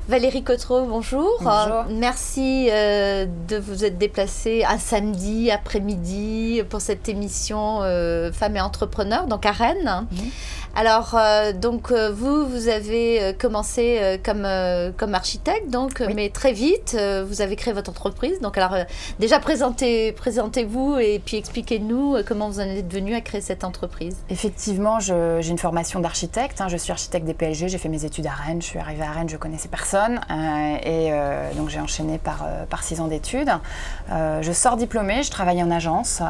Valérie Cotreau, bonjour. Bonjour. Merci de vous être déplacée un samedi après-midi pour cette émission Femmes et Entrepreneurs, donc à Rennes. Alors, vous avez commencé comme architecte, donc, Oui. mais très vite, vous avez créé votre entreprise. Donc, alors, déjà, présentez-vous et puis expliquez-nous comment vous en êtes venu à créer cette entreprise. Effectivement, j'ai une formation d'architecte. Je suis architecte des PLG, j'ai fait mes études à Rennes. Je suis arrivée à Rennes, je ne connaissais personne. Donc, j'ai enchaîné par 6 ans d'études. Je sors diplômée, je travaille en agence,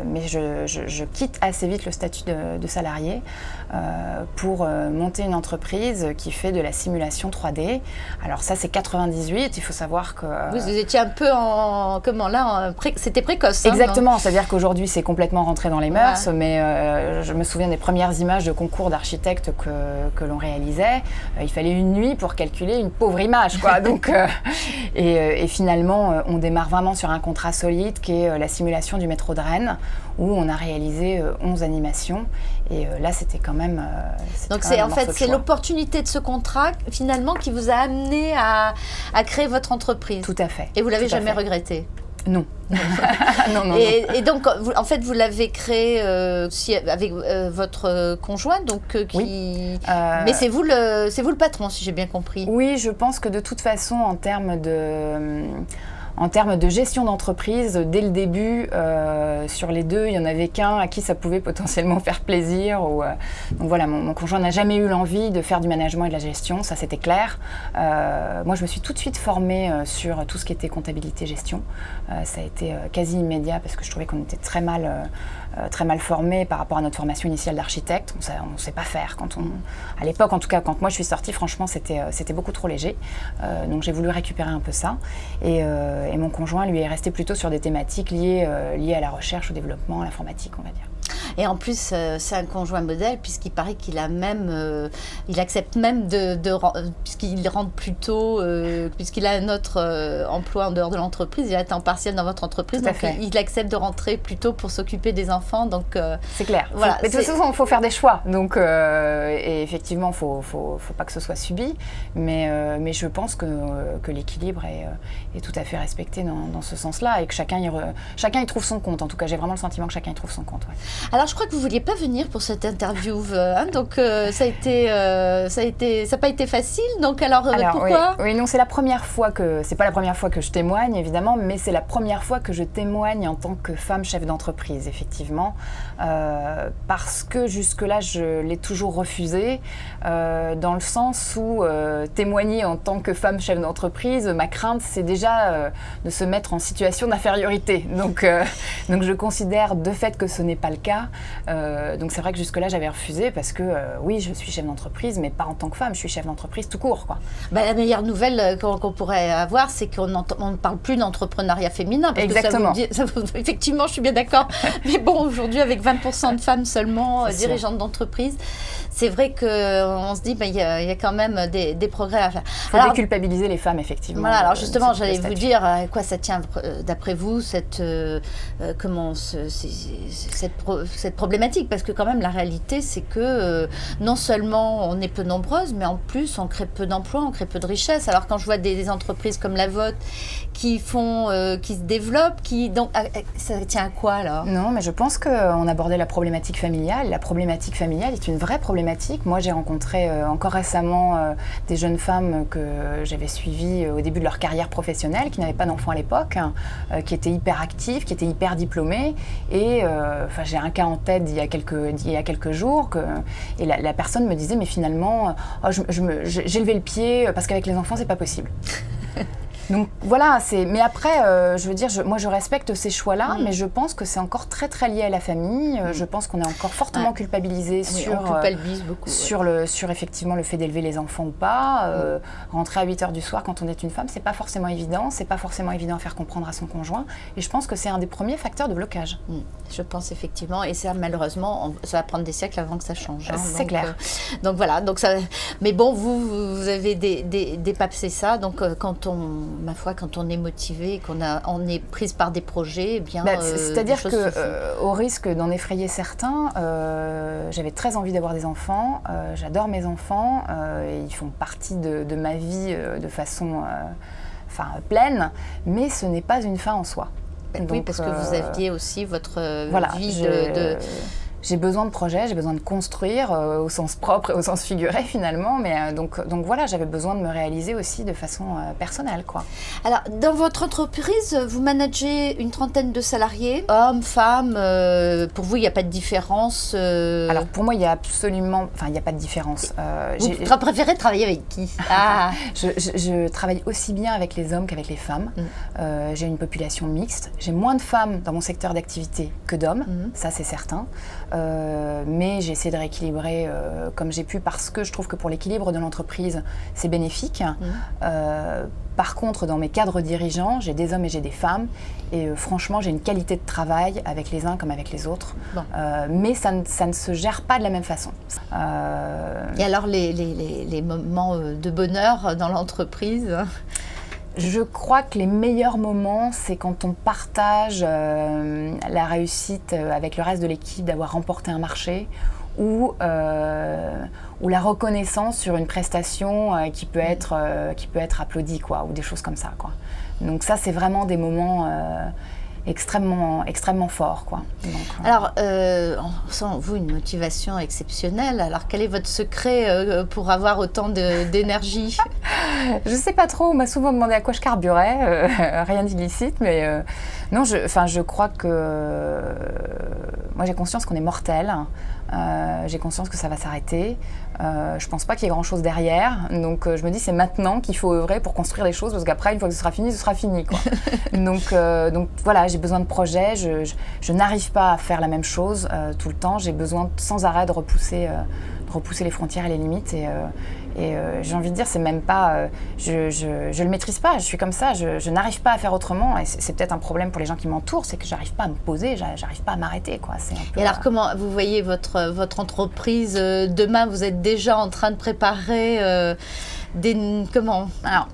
mais je quitte assez vite le statut de salarié pour monter une entreprise qui fait de la simulation 3D. Alors ça, c'est 98, il faut savoir que... Vous étiez un peu c'était précoce. Exactement, c'est-à-dire qu'aujourd'hui, c'est complètement rentré dans les mœurs, Ouais. mais je me souviens des premières images de concours d'architectes que l'on réalisait. Il fallait une nuit pour calculer une pauvre image, quoi. Donc, et finalement, on démarre vraiment sur un contrat solide qui est la simulation du métro de Rennes, où on a réalisé 11 animations. Et là, c'était quand même... Donc c'est l'opportunité de ce contrat, finalement, qui vous a amené à créer votre entreprise. Tout à fait. Et vous l'avez jamais regretté? Non. non. Et donc, vous l'avez créé avec votre conjoint, donc Oui. Mais c'est vous le patron, si j'ai bien compris. Oui, je pense que de toute façon, en termes de gestion d'entreprise, dès le début, sur les deux, il n'y en avait qu'un à qui ça pouvait potentiellement faire plaisir. Donc voilà, mon conjoint n'a jamais eu l'envie de faire du management et de la gestion, ça c'était clair. Moi, je me suis tout de suite formée sur tout ce qui était comptabilité-gestion. Ça a été quasi immédiat parce que je trouvais qu'on était très mal formés par rapport à notre formation initiale d'architecte. On ne sait pas faire. À l'époque, en tout cas, quand moi je suis sortie, franchement, c'était beaucoup trop léger. Donc j'ai voulu récupérer un peu ça. Et mon conjoint, lui, est resté plutôt sur des thématiques liées à la recherche, au développement, à l'informatique, on va dire. Et en plus, c'est un conjoint modèle, puisqu'il paraît qu'il a même, il accepte même puisqu'il rentre plutôt, puisqu'il a un autre emploi en dehors de l'entreprise, il a un temps partiel dans votre entreprise, donc il accepte de rentrer plutôt pour s'occuper des enfants. Donc c'est clair. Voilà, mais de toute façon, il faut faire des choix. Donc, et effectivement, il ne faut pas que ce soit subi, mais je pense que l'équilibre est tout à fait respecté dans ce sens-là et que chacun y trouve son compte. En tout cas, j'ai vraiment le sentiment que chacun y trouve son compte. Ouais. Alors, je crois que vous ne vouliez pas venir pour cette interview, donc ça n'a pas été facile. Donc, alors pourquoi ? Oui, non, c'est pas la première fois que je témoigne, évidemment, mais c'est la première fois que je témoigne en tant que femme chef d'entreprise, effectivement, parce que jusque-là, je l'ai toujours refusé, dans le sens où témoigner en tant que femme chef d'entreprise, ma crainte, c'est déjà de se mettre en situation d'infériorité. Donc je considère de fait que ce n'est pas le cas. Donc c'est vrai que jusque-là, j'avais refusé parce que oui, je suis chef d'entreprise, mais pas en tant que femme, je suis chef d'entreprise tout court, quoi. La meilleure nouvelle qu'on pourrait avoir, c'est qu'on ne parle plus d'entreprenepreneuriat féminin. Parce Exactement. Que effectivement, je suis bien d'accord. Mais bon, aujourd'hui, avec 20% de femmes seulement dirigeantes d'entreprise, c'est vrai qu'on se dit qu'il y a quand même des progrès à faire. Il faut déculpabiliser les femmes, effectivement. Voilà, alors justement, j'allais vous dire à quoi ça tient, d'après vous, cette problématique, parce que quand même la réalité, c'est que non seulement on est peu nombreuses, mais en plus on crée peu d'emplois, on crée peu de richesses. Alors quand je vois des entreprises comme la vôtre qui se développent, donc ça tient à quoi là ? Non, mais je pense qu'on abordait la problématique familiale. La problématique familiale est une vraie problématique. Moi, j'ai rencontré encore récemment des jeunes femmes que j'avais suivies au début de leur carrière professionnelle, qui n'avaient pas d'enfants à l'époque, qui étaient hyper actives, qui étaient hyper diplômées. Et j'ai un cas en tête d'il y a quelques jours, et la personne me disait, mais finalement, j'ai levé le pied parce qu'avec les enfants, c'est pas possible. Donc voilà, mais après, je veux dire, moi je respecte ces choix-là, mais je pense que c'est encore très très lié à la famille. Je pense qu'on est encore fortement culpabilisé sur effectivement le fait d'élever les enfants ou pas. Rentrer à 8h du soir quand on est une femme, c'est pas forcément évident à faire comprendre à son conjoint. Et je pense que c'est un des premiers facteurs de blocage. Je pense effectivement, et ça malheureusement, ça va prendre des siècles avant que ça change. C'est clair. Donc voilà, mais bon, vous avez dépassé ça, donc quand on ma foi, quand on est motivé, on est prise par des projets, eh bien... c'est-à-dire que, au risque d'en effrayer certains, j'avais très envie d'avoir des enfants. J'adore mes enfants. Et ils font partie de ma vie de façon pleine. Mais ce n'est pas une fin en soi. Donc, oui, parce que vous aviez aussi votre vie J'ai besoin de projets, j'ai besoin de construire au sens propre et au sens figuré finalement, mais donc voilà, j'avais besoin de me réaliser aussi de façon personnelle, quoi. Alors, dans votre entreprise, vous managez une trentaine de salariés, hommes, femmes, pour vous, il n'y a pas de différence Alors, pour moi, il n'y a pas de différence. Vous préférez travailler avec qui? Je travaille aussi bien avec les hommes qu'avec les femmes. J'ai une population mixte. J'ai moins de femmes dans mon secteur d'activité que d'hommes, ça c'est certain. Mais j'ai essayé de rééquilibrer comme j'ai pu parce que je trouve que pour l'équilibre de l'entreprise, c'est bénéfique. Par contre, dans mes cadres dirigeants, j'ai des hommes et j'ai des femmes. Et franchement, j'ai une qualité de travail avec les uns comme avec les autres. Bon. Mais ça ne se gère pas de la même façon. Et alors, les moments de bonheur dans l'entreprise? Je crois que les meilleurs moments, c'est quand on partage la réussite avec le reste de l'équipe d'avoir remporté un marché ou la reconnaissance sur une prestation qui peut être applaudie, quoi, ou des choses comme ça, quoi. Donc ça, c'est vraiment des moments extrêmement forts, quoi. Donc, alors, on sent en vous une motivation exceptionnelle. Alors, quel est votre secret pour avoir autant d'énergie? Je sais pas trop, on m'a souvent demandé à quoi je carburais, rien d'illicite, mais non, je crois que moi j'ai conscience qu'on est mortel, j'ai conscience que ça va s'arrêter, je pense pas qu'il y ait grand chose derrière, donc je me dis c'est maintenant qu'il faut œuvrer pour construire les choses, parce qu'après une fois que ce sera fini, quoi. donc voilà, j'ai besoin de projets, je n'arrive pas à faire la même chose tout le temps, j'ai besoin sans arrêt de repousser les frontières et les limites, et j'ai envie de dire, c'est même pas, je le maîtrise pas, je suis comme ça, je n'arrive pas à faire autrement, et c'est peut-être un problème pour les gens qui m'entourent, c'est que j'arrive pas à me poser, j'arrive pas à m'arrêter, quoi. C'est un peu, et alors comment vous voyez votre entreprise demain? Vous êtes déjà en train de préparer comment? Alors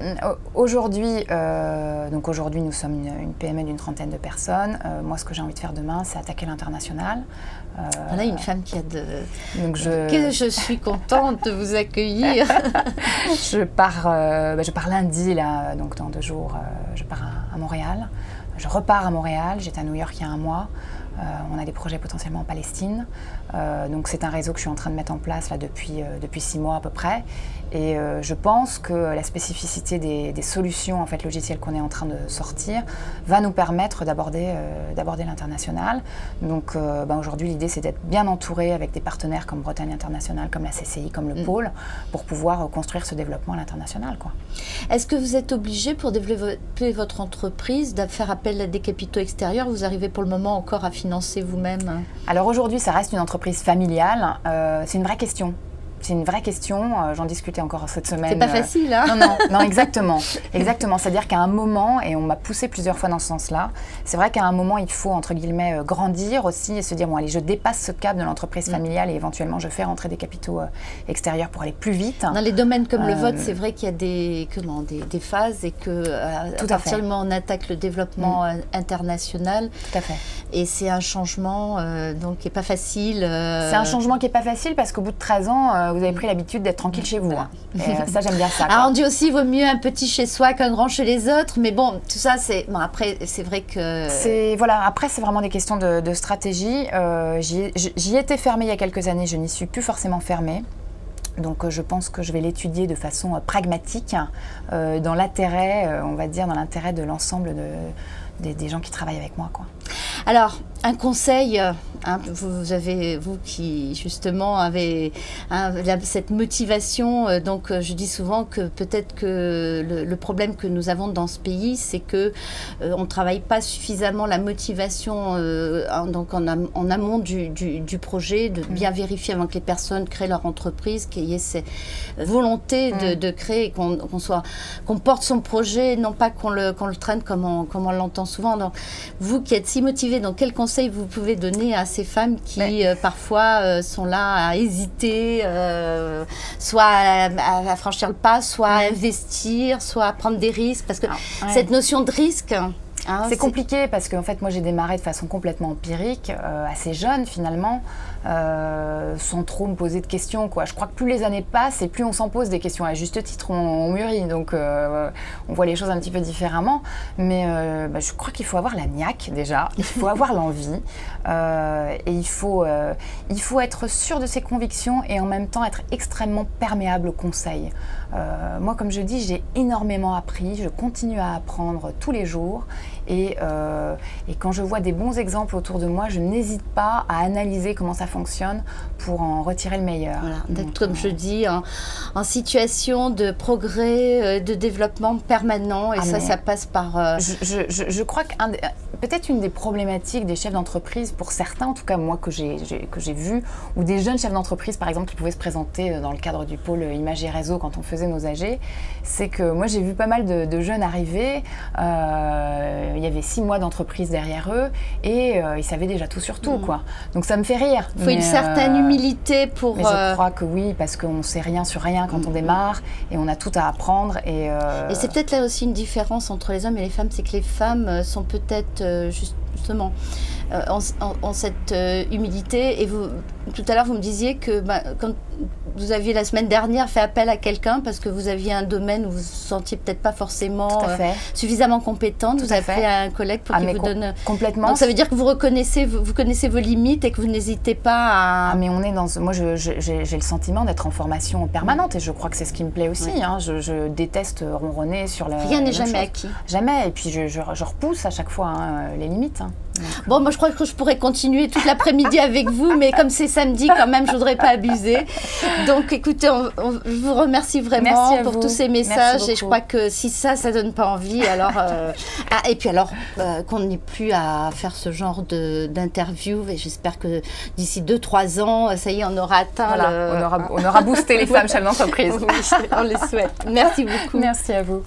aujourd'hui, nous sommes une PME d'une trentaine de personnes. Moi, ce que j'ai envie de faire demain, c'est attaquer l'international. Voilà une femme qui a je suis contente de vous accueillir. Je pars lundi, là, donc dans 2 jours, je pars à Montréal. Je repars à Montréal, j'étais à New York il y a 1 mois. On a des projets potentiellement en Palestine. Donc c'est un réseau que je suis en train de mettre en place là, depuis 6 mois à peu près. Et je pense que la spécificité des solutions en fait, logicielles qu'on est en train de sortir va nous permettre d'aborder l'international. Donc aujourd'hui, l'idée, c'est d'être bien entouré avec des partenaires comme Bretagne International, comme la CCI, comme le Pôle, pour pouvoir construire ce développement à l'international, quoi. Est-ce que vous êtes obligé, pour développer votre entreprise, de faire appel à des capitaux extérieurs? Vous arrivez pour le moment encore à financer vous-même? Alors aujourd'hui, ça reste une entreprise familiale. C'est une vraie question. C'est une vraie question, j'en discutais encore cette semaine. C'est pas facile, hein? Non, exactement. C'est-à-dire qu'à un moment, et on m'a poussé plusieurs fois dans ce sens-là, c'est vrai qu'à un moment, il faut, entre guillemets, grandir aussi et se dire, bon allez, je dépasse ce cap de l'entreprise familiale et éventuellement je fais rentrer des capitaux extérieurs pour aller plus vite. Dans les domaines comme le vôtre, c'est vrai qu'il y a des phases et à partir du moment où on attaque le développement international, tout à fait. Et c'est un changement donc qui n'est pas facile. C'est un changement qui n'est pas facile parce qu'au bout de 13 ans, vous avez pris l'habitude d'être tranquille chez vous. Voilà. Et ça, j'aime bien ça. Alors, on dit aussi, il vaut mieux un petit chez soi qu'un grand chez les autres. Mais bon, tout ça, après, c'est vrai que... Après, c'est vraiment des questions de stratégie. J'y étais fermée il y a quelques années. Je n'y suis plus forcément fermée. Donc, je pense que je vais l'étudier de façon pragmatique, dans l'intérêt, on va dire, dans l'intérêt de l'ensemble des gens qui travaillent avec moi, quoi. Alors, un conseil, vous qui justement avez cette motivation, donc je dis souvent que peut-être que le problème que nous avons dans ce pays, c'est que on ne travaille pas suffisamment la motivation donc en amont du projet, de bien vérifier avant que les personnes créent leur entreprise, qu'il y ait cette volonté de créer, qu'on porte son projet, non pas qu'on le traîne comme on l'entend souvent. Donc, vous qui êtes si motivé particulier. Donc, quel conseil vous pouvez donner à ces femmes qui, parfois, sont là à hésiter, soit à franchir le pas, soit à investir, soit à prendre des risques? Parce que cette notion de risque... c'est compliqué parce qu'en fait, moi, j'ai démarré de façon complètement empirique, assez jeune finalement, sans trop me poser de questions, quoi. Je crois que plus les années passent et plus on s'en pose des questions. À juste titre, on mûrit, donc on voit les choses un petit peu différemment. Mais je crois qu'il faut avoir la niaque déjà, il faut avoir l'envie et il faut être sûr de ses convictions et en même temps être extrêmement perméable aux conseils. Moi, comme je dis, j'ai énormément appris, je continue à apprendre tous les jours et quand je vois des bons exemples autour de moi, je n'hésite pas à analyser comment ça fonctionne pour en retirer le meilleur. Voilà, d'être, comme je dis, en situation de progrès, de développement permanent et ça passe par... Je crois que peut-être une des problématiques des chefs d'entreprise, pour certains, en tout cas moi que j'ai vu, ou des jeunes chefs d'entreprise par exemple qui pouvaient se présenter dans le cadre du pôle Images et Réseaux quand on faisait nos AG, c'est que moi j'ai vu pas mal de jeunes arriver, il y avait 6 mois d'entreprise derrière eux et ils savaient déjà tout sur tout, quoi. Donc ça me fait rire. Il faut une certaine humilité pour... Mais je crois que oui, parce qu'on ne sait rien sur rien quand on démarre et on a tout à apprendre. Et c'est peut-être là aussi une différence entre les hommes et les femmes, c'est que les femmes sont peut-être justement en cette humilité. Et vous, tout à l'heure, vous me disiez que quand vous aviez la semaine dernière fait appel à quelqu'un parce que vous aviez un domaine où vous vous sentiez peut-être pas forcément suffisamment compétente, vous avez appelé à un collègue pour qu'il vous donne... Complètement. Donc ça veut dire que vous connaissez vos limites et que vous n'hésitez pas à... mais on est dans... Moi, j'ai le sentiment d'être en formation permanente et je crois que c'est ce qui me plaît aussi. Oui. Je déteste ronronner sur la... Rien n'est jamais acquis. Jamais. Et puis je repousse à chaque fois les limites. Bon, moi je crois que je pourrais continuer toute l'après-midi avec vous, mais comme c'est samedi quand même, je voudrais pas abuser. Donc écoutez, je vous remercie vraiment pour tous ces messages et je crois que si ça donne pas envie, alors et puis alors qu'on n'ait plus à faire ce genre d'interview et j'espère que d'ici 2-3 ans, ça y est, on aura atteint on aura boosté les femmes chefs d'entreprise. Oui, on les souhaite. Merci beaucoup. Merci à vous.